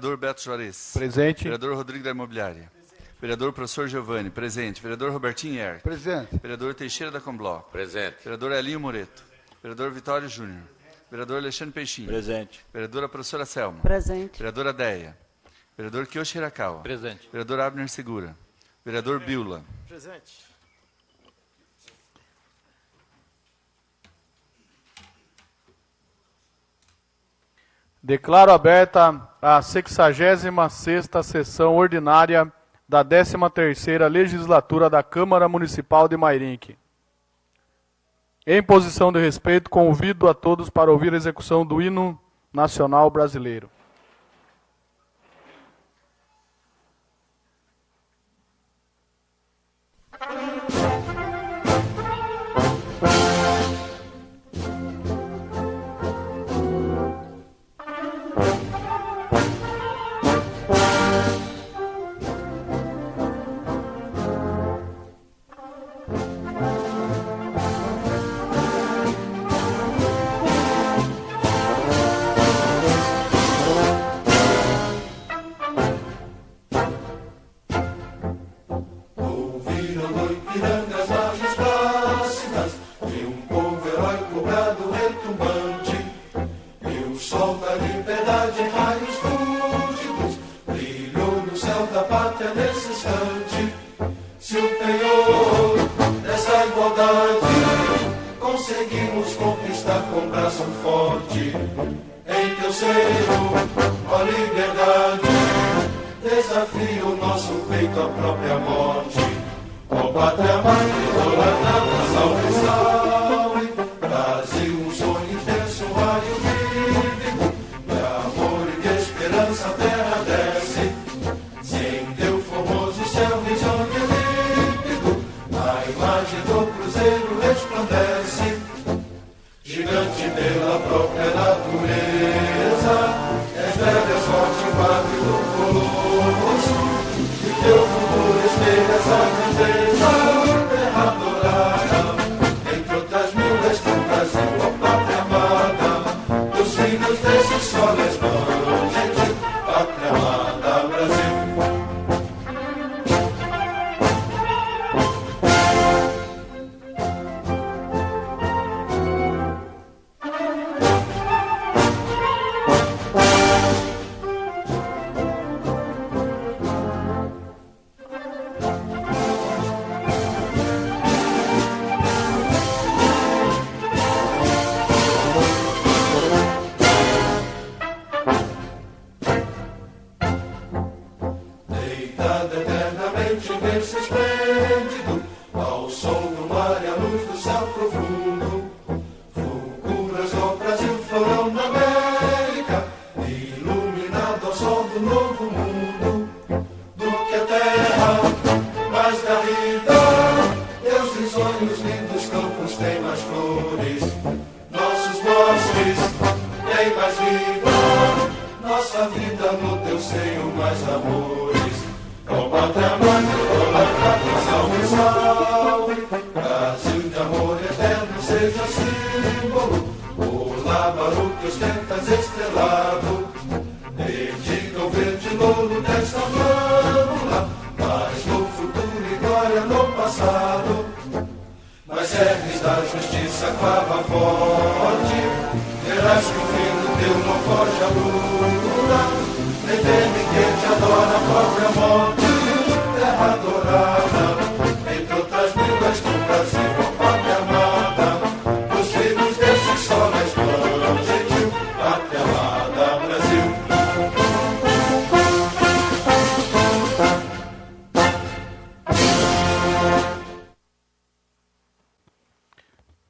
Vereador Beto Juarez. Presente. Vereador Rodrigo da Imobiliária. Vereador Professor Giovanni. Presente. Vereador Robertinho Yer. Presente. Vereador Teixeira da Combló. Presente. Vereador Elinho Moreto. Vereador Vitório Júnior. Vereador Alexandre Peixinho. Presente. Vereadora Professora Selma. Presente. Vereadora Deia. Vereador Kiyoshi Hirakawa. Presente. Vereador Abner Segura. Vereador Biula. Presente. Declaro aberta a 66ª sessão ordinária da 13ª Legislatura da Câmara Municipal de Mairinque. Em posição de respeito, convido a todos para ouvir a execução do hino nacional brasileiro.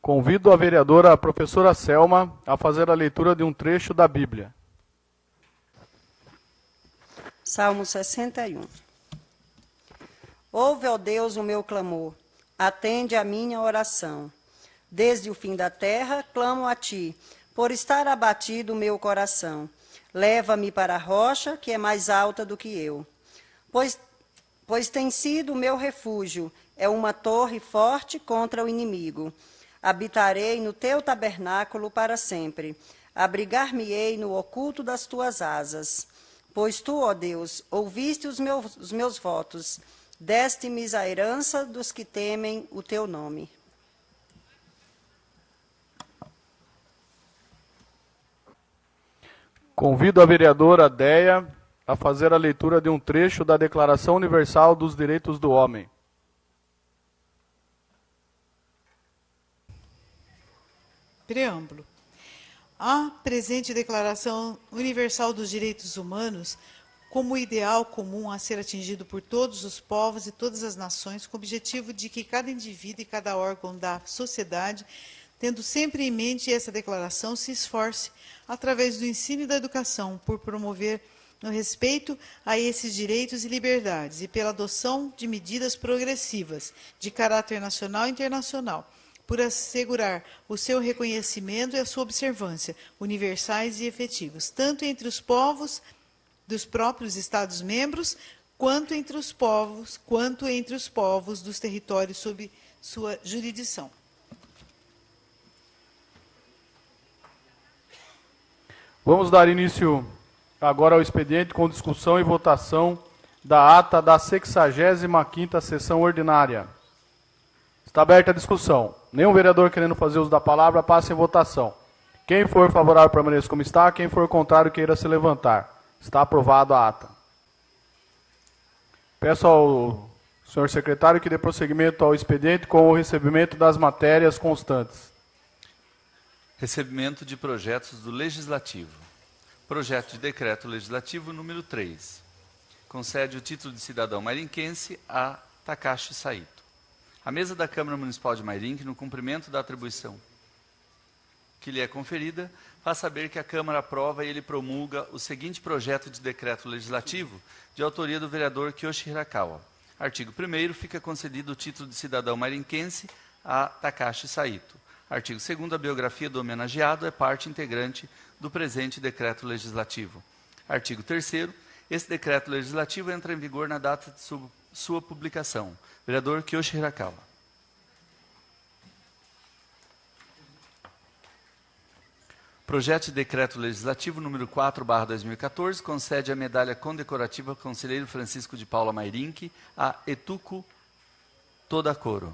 Convido a vereadora professora Selma a fazer a leitura de um trecho da Bíblia. Salmo 61. Ouve, ó Deus, o meu clamor, atende a minha oração. Desde o fim da terra, clamo a ti, por estar abatido o meu coração. Leva-me para a rocha, que é mais alta do que eu. Pois tem sido o meu refúgio, é uma torre forte contra o inimigo. Habitarei no teu tabernáculo para sempre. Abrigar-me-ei no oculto das tuas asas. Pois tu, ó Deus, ouviste os meus votos, deste-me a herança dos que temem o teu nome. Convido a vereadora Déia a fazer a leitura de um trecho da Declaração Universal dos Direitos do Homem. Preâmbulo. A presente Declaração Universal dos Direitos Humanos, como ideal comum a ser atingido por todos os povos e todas as nações, com o objetivo de que cada indivíduo e cada órgão da sociedade, tendo sempre em mente essa declaração, se esforce, através do ensino e da educação, por promover o respeito a esses direitos e liberdades e pela adoção de medidas progressivas de caráter nacional e internacional, por assegurar o seu reconhecimento e a sua observância, universais e efetivos, tanto entre os povos dos próprios Estados-membros, quanto entre os povos dos territórios sob sua jurisdição. Vamos dar início agora ao expediente com discussão e votação da ata da 65ª sessão ordinária. Está aberta a discussão. Nenhum vereador querendo fazer uso da palavra, passe em votação. Quem for favorável, permaneça como está. Quem for contrário, queira se levantar. Está aprovado a ata. Peço ao senhor secretário que dê prosseguimento ao expediente com o recebimento das matérias constantes. Recebimento de projetos do Legislativo. Projeto de Decreto Legislativo número 3. Concede o título de cidadão mairinquense a Takashi Saito. A mesa da Câmara Municipal de Mairinque, no cumprimento da atribuição que lhe é conferida, faz saber que a Câmara aprova e ele promulga o seguinte projeto de decreto legislativo de autoria do vereador Kiyoshi Hirakawa. Artigo 1º, fica concedido o título de cidadão mairinquense a Takashi Saito. Artigo 2º, a biografia do homenageado é parte integrante do presente decreto legislativo. Artigo 3º, esse decreto legislativo entra em vigor na data de sua publicação. Vereador Kiyoshi Hirakawa. Projeto de Decreto Legislativo número 4/2014 concede a medalha condecorativa Conselheiro Francisco de Paula Mairinque a Etuco Todacoro.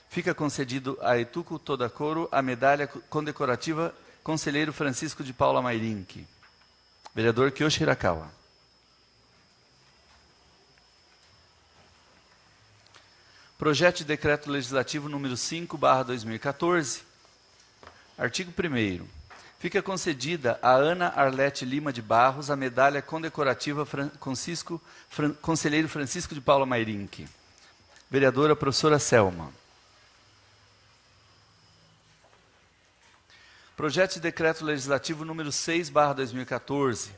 Fica concedido a Etuco Todacoro a medalha condecorativa Conselheiro Francisco de Paula Mairinque. Vereador Kiyoshi Hirakawa. Projeto de Decreto Legislativo número 5/2014, artigo 1º. Fica concedida a Ana Arlete Lima de Barros a medalha condecorativa Conselheiro Francisco de Paula Mairinque. Vereadora professora Selma. Projeto de Decreto Legislativo número 6/2014.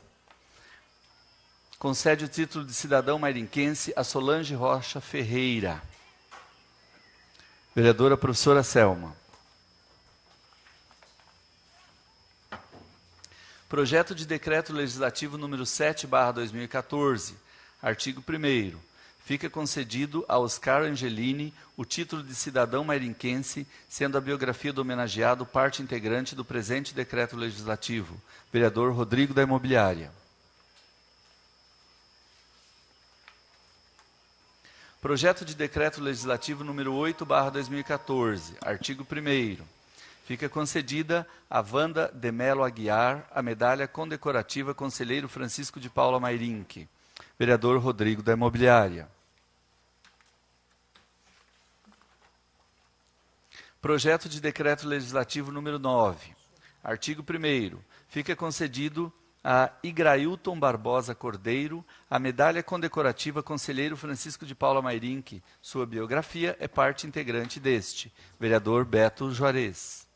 Concede o título de cidadão mairinquense a Solange Rocha Ferreira. Vereadora professora Selma. Projeto de Decreto Legislativo número 7/2014, artigo 1º. Fica concedido a Oscar Angelini o título de cidadão mairinquense, sendo a biografia do homenageado parte integrante do presente decreto legislativo. Vereador Rodrigo da Imobiliária. Projeto de Decreto Legislativo número 8/2014, artigo 1º. Fica concedida a Wanda de Melo Aguiar a medalha condecorativa Conselheiro Francisco de Paula Mairinque. Vereador Rodrigo da Imobiliária. Projeto de Decreto Legislativo número 9. Artigo 1º. Fica concedido a Igrailton Barbosa Cordeiro a medalha condecorativa Conselheiro Francisco de Paula Mairinque. Sua biografia é parte integrante deste. Vereador Beto Juarez.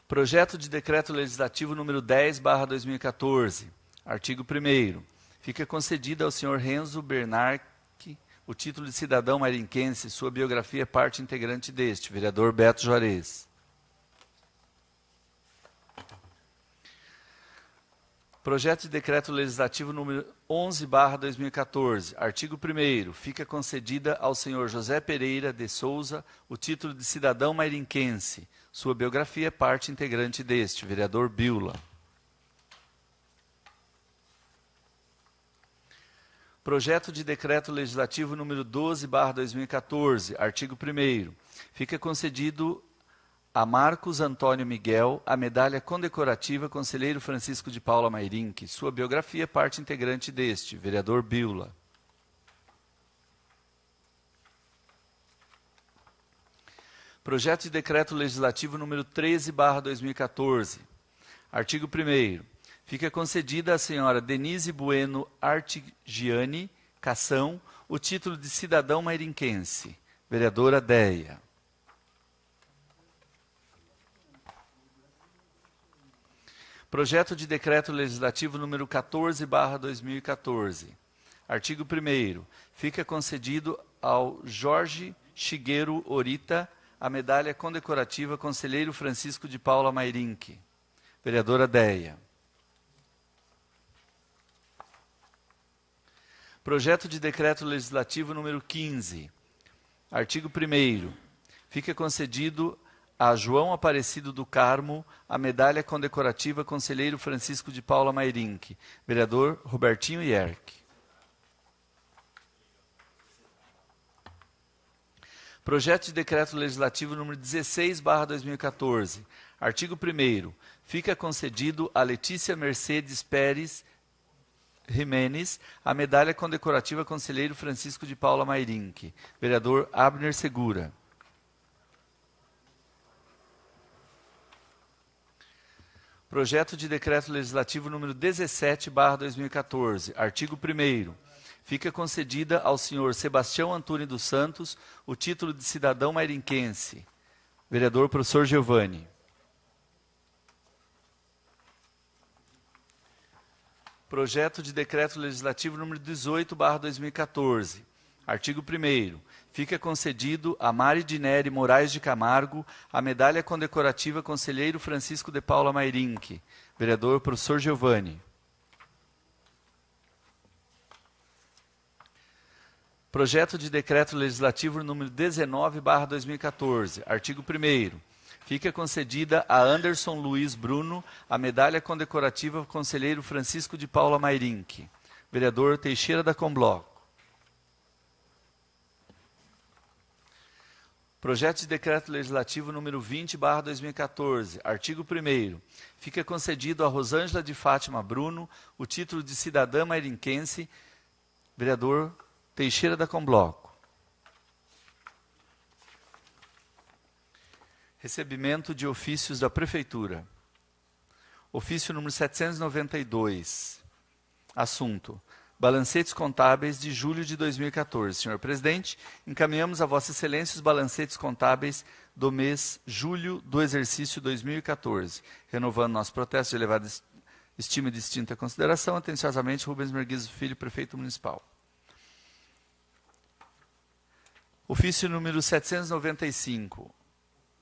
Projeto de Decreto Legislativo número 10/2014. Artigo 1º. Fica concedida ao senhor Renzo Bernarque o título de cidadão mairinquense. Sua biografia é parte integrante deste. Vereador Beto Juarez. Projeto de Decreto Legislativo número 11/2014, artigo 1º, fica concedida ao senhor José Pereira de Souza o título de cidadão mairinquense. Sua biografia é parte integrante deste, vereador Biula. Projeto de Decreto Legislativo número 12/2014, artigo 1º, fica concedido a Marcos Antônio Miguel a medalha condecorativa Conselheiro Francisco de Paula Mairinque. Sua biografia é parte integrante deste, vereador Biula. Projeto de Decreto Legislativo número 13/2014, artigo 1º, fica concedida à senhora Denise Bueno Artigiani Cação o título de cidadão mairinquense, vereadora Deia. Projeto de Decreto Legislativo número 14/2014. Artigo 1º. Fica concedido ao Jorge Shigeru Orita a medalha condecorativa Conselheiro Francisco de Paula Mairinque. Vereadora Deia. Projeto de Decreto Legislativo número 15. Artigo 1º. Fica concedido a João Aparecido do Carmo a medalha condecorativa Conselheiro Francisco de Paula Mairinque. Vereador Robertinho Ierck. Projeto de Decreto Legislativo número 16/2014. Artigo 1º. Fica concedido a Letícia Mercedes Pérez Jimenez a medalha condecorativa Conselheiro Francisco de Paula Mairinque. Vereador Abner Segura. Projeto de Decreto Legislativo número 17/2014, artigo 1º. Fica concedida ao senhor Sebastião Antônio dos Santos o título de cidadão mairinquense. Vereador professor Giovanni. Projeto de Decreto Legislativo número 18/2014, artigo 1º. Fica concedido a Mari Dineri Moraes de Camargo a medalha condecorativa Conselheiro Francisco de Paula Mairinque. Vereador professor Giovanni. Projeto de Decreto Legislativo número 19/2014, artigo 1º. Fica concedida a Anderson Luiz Bruno a medalha condecorativa Conselheiro Francisco de Paula Mairinque. Vereador Teixeira da Combloco. Projeto de Decreto Legislativo número 20/2014, artigo 1º. Fica concedido a Rosângela de Fátima Bruno o título de cidadã mairinquense. Vereador Teixeira da Combloco. Recebimento de ofícios da Prefeitura. Ofício número 792. Assunto: balancetes contábeis de julho de 2014. Senhor Presidente, encaminhamos a Vossa Excelência os balancetes contábeis do mês julho do exercício 2014. Renovando nosso protesto de elevada estima e distinta consideração, atenciosamente, Rubens Merguizo Filho, Prefeito Municipal. Ofício número 795.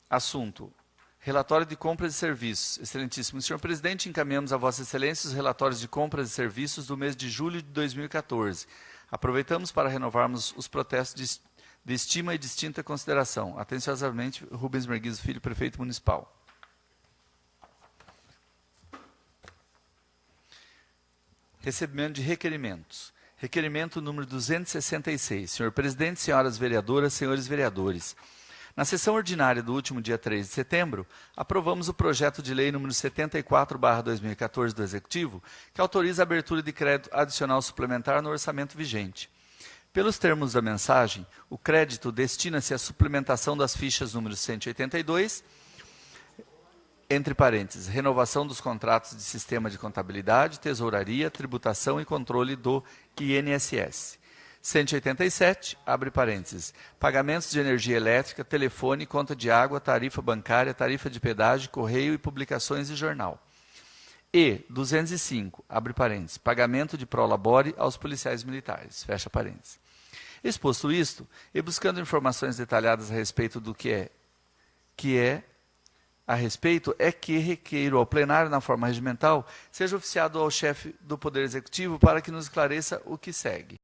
Assunto: relatório de compras e serviços. Excelentíssimo Senhor Presidente, encaminhamos a Vossa Excelência os relatórios de compras e serviços do mês de julho de 2014. Aproveitamos para renovarmos os protestos de estima e distinta consideração. Atenciosamente, Rubens Merguizo Filho, Prefeito Municipal. Recebimento de requerimentos. Requerimento número 266. Senhor Presidente, senhoras vereadoras, senhores vereadores. Na sessão ordinária do último dia 3 de setembro, aprovamos o projeto de lei número 74/2014 do Executivo, que autoriza a abertura de crédito adicional suplementar no orçamento vigente. Pelos termos da mensagem, o crédito destina-se à suplementação das fichas número 182, entre parênteses, renovação dos contratos de sistema de contabilidade, tesouraria, tributação e controle do INSS. 187, abre parênteses, pagamentos de energia elétrica, telefone, conta de água, tarifa bancária, tarifa de pedágio, correio e publicações de jornal. E 205, abre parênteses, pagamento de prolabore aos policiais militares, fecha parênteses. Exposto isto, e buscando informações detalhadas a respeito do que é a respeito é que requeiro ao plenário, na forma regimental, seja oficiado ao chefe do Poder Executivo para que nos esclareça o que segue.